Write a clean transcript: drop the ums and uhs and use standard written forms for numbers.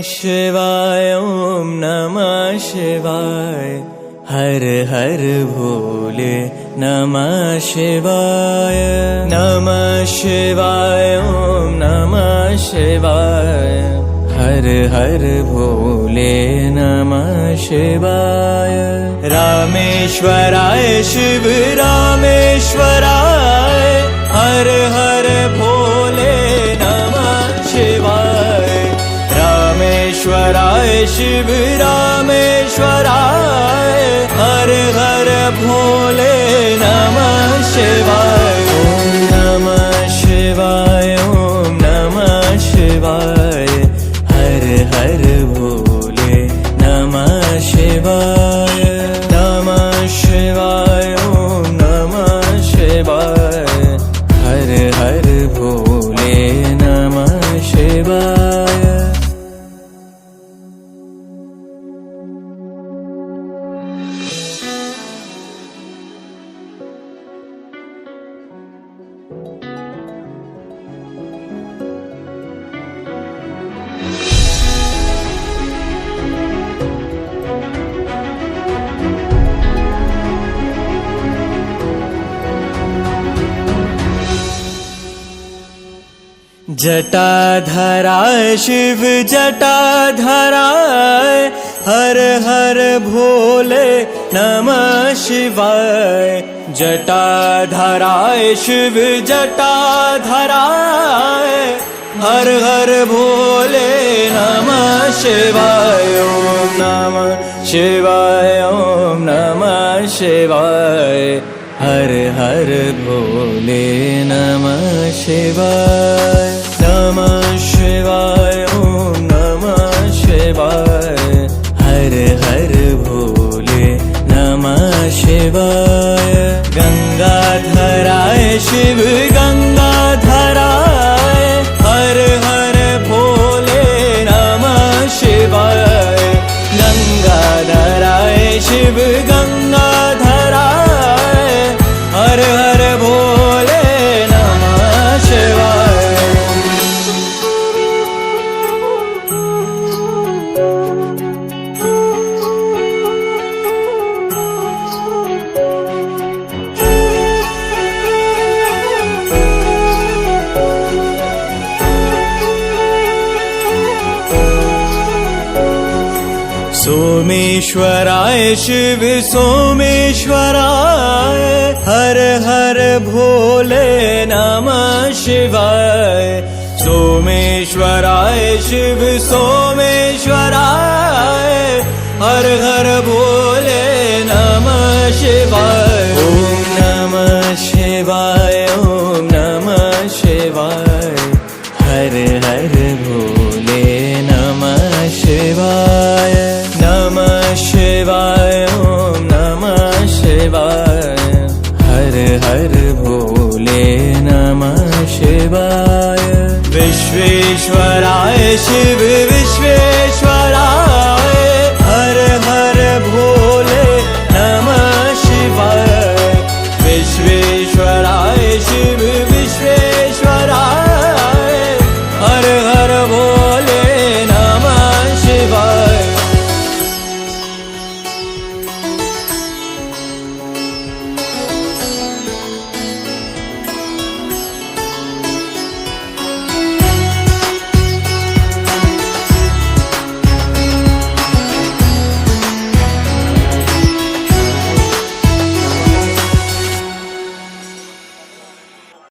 शिवाय ओम नमः शिवाय। हर हर भोले नमः शिवाय। नमः शिवाय ओम नमः शिवाय। हर हर भोले नमः शिवाय। रामेश्वराय शिव रामेश्वराय। हर हर भोले नमः शिवाय। रामेश्वराय शिव रामेश्वराय। हर हर भोले नमः शिवाय। ओम नमः शिवाय ओम नमः शिवाय। हर हर भोले नमः शिवाय। नमः शिवाय ओम नमः शिवाय। हर हर भोले नमः शिवाय। जटाधराय शिव जटाधराय। हर हर भोले नमः शिवाय। जटाधराय शिव जटाधराय। हर हर भोले नमः शिवाय। ओम नमः शिवाय ओम नमः शिवाय। हर हर भोले नमः शिवाय। नमः शिवाय ओम नमः शिवाय। हर हर भोले नमः शिवाय। गंगाधराय शिव गंगाधराय। हर हर भोले नमः शिवाय। गंगाधराय शिव गंगाधराय। हर हर भोले नमः शिवाय। सोमेश्वराय शिव सोमेश्वराय। हर हर भोले नमः शिवाय। सोमेश्वराय शिव सोमेश्वराय। हर हर भोले नमः शिवाय। ओम नमः शिवाय ओम नमः शिवाय। हर हर भोले नमः शिवाय। नमः शिवाय ओम नमः शिवाय। हर हर भोले नमः शिवाय। विश्वेश्वराय शिव